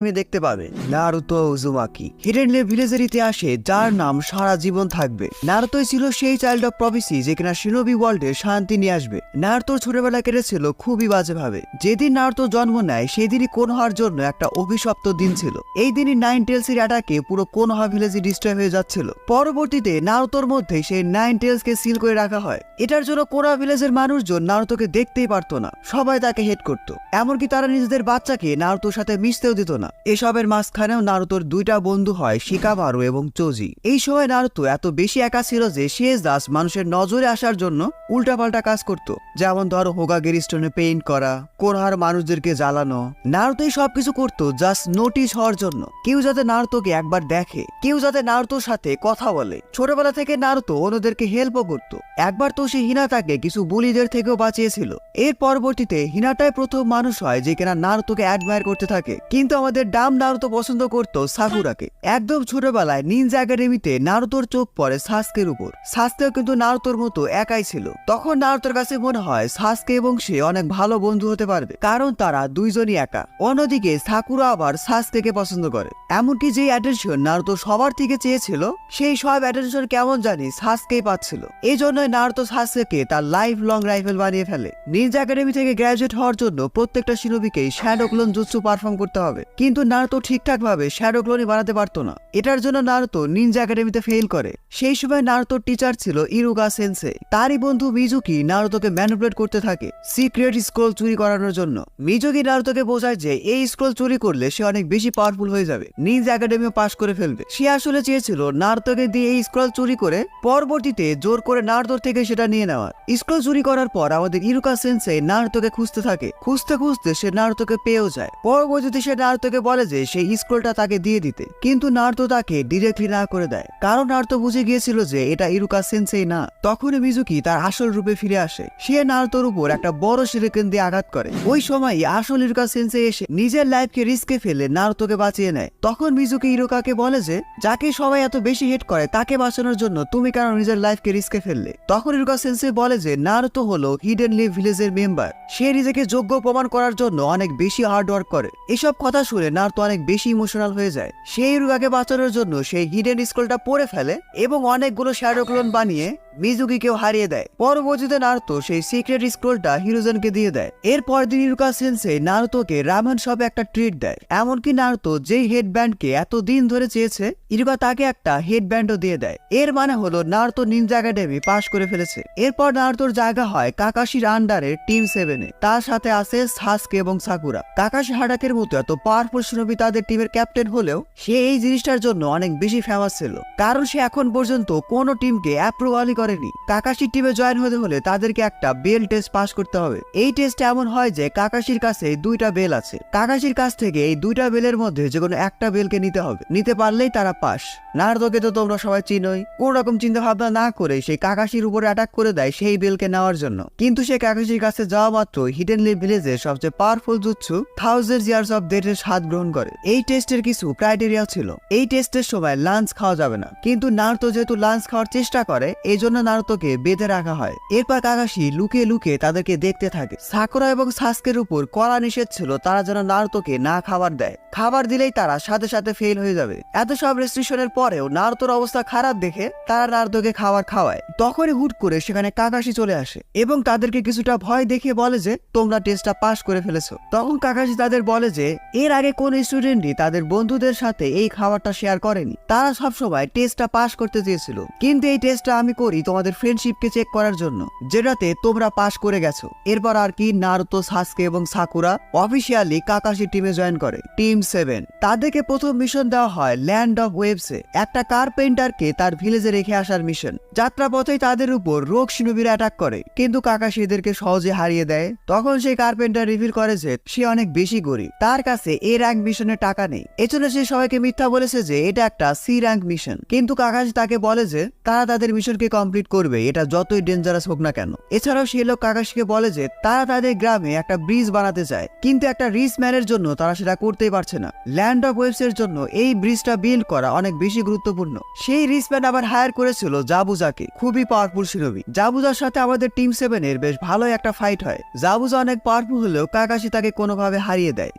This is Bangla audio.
দেখতে পাবে নারুতো উজুমাকি হিডেন ভিলেজের ইতিহাসে যার নাম সারা জীবন থাকবে। নারুতোই ছিল সেই চাইল্ড অফ প্রফেসি যে কিনা শিনোবি ওয়ার্ল্ডে শান্তি নিয়ে আসবে। নারুতোর ছোটবেলা কেটেছিল খুবই বাজেভাবে। যেদিন নারুতো জন্ম নেয় সেই দিনই কোনোহার জন্য একটা অভিশপ্ত দিন ছিল। এই দিনই নাইন টেলসের অ্যাটাকে পুরো কোনোহা ভিলেজই ডিস্ট্রয় হয়ে যাচ্ছিল। পরবর্তীতে নারুতোর মধ্যে সেই নাইন টেলসকে সিল করে রাখা হয়। এটার জন্য কোনোহা ভিলেজের মানুষজন নারুতোকে দেখতেই পারতো না, সবাই তাকে হেট করতো। এমনকি তারা নিজেদের বাচ্চাকে নারুতোর সাথে মিশতেও দিত না। এসবের মাঝখানেও নারুতোর দুইটা বন্ধু হয় শিকামারু এবং চোজি। এই সময় নারুতো এত বেশি একা ছিল যে সে জাস্ট মানুষের নজরে আসার জন্য উল্টাপাল্টা কাজ করত, যেমন ধরো হোকাগের স্টোনে পেইন্ট করা, কোনোহার মানুষদেরকে জ্বালানো। নারুতোই সবকিছু করতো জাস্ট নোটিশ হওয়ার জন্য, কেউ যাতে নারুতোকে একবার দেখে, কেউ যাতে নারুতোর সাথে কথা বলে। ছোটবেলা থেকে নারুতো অন্যদেরকে হেল্পও করত। একবার তো সে হিনাতাকে কিছু বুলিদের থেকেও বাঁচিয়েছিল। এর পরবর্তীতে হিনাটাই প্রথম মানুষ হয় যে কিনা নারুতোকে অ্যাডমায়ার করতে থাকে। কিন্তু আমাদের ডাম নারুতো পছন্দ করত সাকুরাকে। একদম ছোটবেলায় নিনজা একাডেমিতে নারুতোর চোখ পড়ে সাসকের উপর। সাসকেও কিন্তু নারুতোর মতো একাই ছিল। তখন নারুতোর কাছে মনে হয় সাসকে এবং সে অনেক ভালো বন্ধু হতে পারবে, কারণ তারা দুইজনই একা। অন্যদিকে সাকুরা আবার সাসকেকে পছন্দ করে। এমনকি যে অ্যাটেনশন নারুতো সবার থেকে চেয়েছিল সেই সব অ্যাটেনশন কেমন জানি সাসকেই পাচ্ছিল। এই জন্যই নারুতো সাসকেকে তার লাইফ লং রাইফেল বানিয়ে ফেলে। নিনজা একাডেমি থেকে গ্র্যাজুয়েট হওয়ার জন্য প্রত্যেকটা শিনোবিকেই শ্যাডো ক্লোন জুৎসু পারফর্ম করতে হবে, কিন্তু নারুতো ঠিকঠাক ভাবে শ্যাডো ক্লোনই বানাতে পারতো না। এটার জন্য নারুতো নিনজা একাডেমিতে ফেল করে। সেই সময় নারুতোর টিচার ছিল ইরুগা সেন্সে। তারই বন্ধু মিজুকি নারুতোকে ম্যানিপুলেট করতে থাকে সিক্রেট স্ক্রোল চুরি করানোর জন্য। মিজুকি নারুতোকে বোঝায় যে এই স্ক্রোল চুরি করলে সে অনেক বেশি পাওয়ারফুল হয়ে যাবে, নিনজা একাডেমিও পাস করে ফেলবে। সে আসলে চেয়েছিল নারুতোকে দিয়ে এই স্ক্রোল চুরি করে পরবর্তীতে জোর করে নারুতোর থেকে সেটা নিয়ে নেওয়ার। স্ক্রোল চুরি করার পর আমাদের ইরুকা সেন্সে নারুতোকে খুঁজতে থাকে। খুঁজতে খুঁজতে সে নারুতোকে পেয়েও যায়। পরবর্তীতে সে নারুতোকে বলে যে সেই স্ক্রোলটা তাকে দিয়ে দিতে, কিন্তু নারুতো তাকে ডিরেক্টলি না করে দেয়, কারণ নারুতো বুঝে গিয়েছিল যে এটা ইরুকা সেন্সেই না। তখনই মিজুকি তার আসল রূপে ফিরে আসে। সে নারুতোর উপর একটা বড় শিরিকেন দিয়ে আঘাত করে। ওই সময়ই আসল ইরুকা সেন্সে এসে নিজের লাইফকে রিস্কে ফেলে নারুতোকে বাঁচিয়ে নেয়। তখন মিজুকি ইরুকাকে বলে যে যাকে সবাই এত বেশি হেট করে তাকে বাঁচানোর জন্য তুমি কেন নিজের লাইফকে রিস্কে ফেললে। তখন ইরুকা সেন্সে বলে যে নারুতো হলো হিডেন ভিলেজের মেম্বার, সে নিজেকে যোগ্য প্রমাণ করার জন্য অনেক বেশি হার্ড ওয়ার্ক করে। এসব কথা শুনে নারুতো অনেক বেশি ইমোশনাল হয়ে যায়। সেই ইরুকাকে বাঁচানোর জন্য সেই হিডেন স্ক্রোলটা পড়ে ফেলে এবং অনেকগুলো শ্যাডো ক্লোন বানিয়ে মিজুকিকেও হারিয়ে দেয়। পরবর্তীতে নারুতো সেই সিক্রেট স্ক্রোলটা হিরোজনকে দিয়ে দেয়। এরপর দিন ইরুকা সেন্সে নারুতোকে রামেন শপে একটা ট্রিট দেয়। এমনকি নারুতো যেই হেডব্যান্ডকে এতদিন ধরে চেয়েছে ইরুকা তাকে একটা হেডব্যান্ডও দিয়ে দেয়। এর মানে হলো নারুতো নিনজা একাডেমি পাস করে ফেলেছে। এরপর নারুতোর জায়গা হয় কাকাশির আন্ডারে টিম 7-এ। তার সাথে আছে সাসকে এবং সাকুরা। কাকাশি হাডাকের মতো এত পাওয়ারফুল শিনোবি তাদের টিমের ক্যাপ্টেন হলেও সে এই জিনিসটার জন্য অনেক বেশি ফেমাস ছিল, কারণ সে এখন পর্যন্ত কোনো টিমকে অ্যাপ্রুভালই করেনি। কাকাশির টিমে জয়েন হতে হলে তাদেরকে একটা বেল টেস্ট পাস করতে হবে। এই টেস্ট এমন হয় যে কাকাশির কাছে দুইটা বেল আছে। কাকাশির কাছ থেকে এই দুইটা বেলের মধ্যে যে কোনো একটা বেলকে নিতে হবে, নিতে পারলেই তারা পাস। নারুতোকে তো তোমরা সবাই চিনোই। কোন রকম চিন্তা ভাবনা না করে সেই কাকাশির উপরে অ্যাটাক করে দেয় সেই বেলকে নেওয়ার জন্য। কিন্তু সে কাকাশির কাছে যাওয়া মাত্র হিডেন ভিলেজের সবচেয়ে পাওয়ারফুল জুৎসু থাউজেন্ড ইয়ার্স অফ ডেথের স্বাদ গ্রহণ করে। এই টেস্টের কিছু ক্রাইটেরিয়া ছিল। এই টেস্টের সময় লাঞ্চ খাওয়া যাবে না, কিন্তু নারুতো যেহেতু লাঞ্চ খাওয়ার চেষ্টা করে এই জন্য নারুতোকে বেঁধে রাখা হয়। এরপর কাকাশি লুকিয়ে লুকিয়ে তাদেরকে দেখতে থাকে। সাকুরা এবং সাসকের উপর কড়া নিষেধ ছিল তারা যেন নারুতোকে না খাবার দেয়। খাবার দিলেই তারা সাথে সাথে ফেল হয়ে যাবে। এত সব রেস্ট্রিকশনের পরেও নারুতোর অবস্থা খারাপ দেখে তারা নারুতোকে খাবার খাওয়ায়। তখনই হুট করে সেখানে কাকাশি চলে আসে এবং তাদেরকে কিছুটা ভয় দেখিয়ে বলে যে তোমরা টেস্টটা পাস করে ফেলেছো। তখন কাকাশি তাদের বলে যে এর আগে কোন স্টুডেন্টই তাদের বন্ধুদের সাথে এই খাবারটা শেয়ার করেনি। তারা সবসময় টেস্টটা পাস করতে চেয়েছিল, কিন্তু এই টেস্টটা আমি করি তোমাদের ফ্রেন্ডশিপকে চেক করার জন্য, যেটাতে তোমরা পাস করে গেছো। এরপর আর কি নারুতো, সাসকে এবং সাকুরা অফিসিয়ালি কাকাশি টিমে জয়েন করে টিম 7। তাদেরকে প্রথম মিশন দেওয়া হয় ল্যান্ড অফ ওয়েভসে, একটা কার্পেন্টারকে তার ভিলেজে রেখে আসার মিশন। যাত্রাপথেই তাদের উপর রোগ শিনোবিরা অ্যাটাক করে, কিন্তু কাকাশি এদেরকে সহজে হারিয়ে দেয়। তখন সেই কার্পেন্টার রিভিল করে যে সে অনেক বেশি গরিব, তার কাছে এ র্যাঙ্ক মিশনের টাকা নেই। এজন্য সে সবাইকে মিথ্যা বলেছে যে এটা একটা সি র্যাঙ্ক মিশন। কিন্তু কাকাশি তাকে বলে যে তারা তাদের মিশনকে কমপ্লিট করবে, এটা যতই ডেঞ্জারাস হোক না কেন। এছাড়াও সেই লোক কাকাশিকে বলে যে তারা তাদের গ্রামে একটা ব্রিজ বানাতে চায়, কিন্তু একটা রিচ ম্যানের জন্য তারা সেটা করতেই পারছে না। ল্যান্ড অফ ওয়েভস এর জন্য এই ব্রিজটা বিল্ড করা অনেক বেশি গুরুত্বপূর্ণ। সেই রিচ ম্যান আবার হায়ার করেছিল জাবুজাকে, খুবই পাওয়ারফুল শিনোবি। জাবুজার সাথে আমাদের টিম 7-এর বেশ ভালোই একটা ফাইট হয়। জাবুজা অনেক পাওয়ারফুল হলেও কাকাশি তাকে কোনোভাবে হারিয়ে দেয়।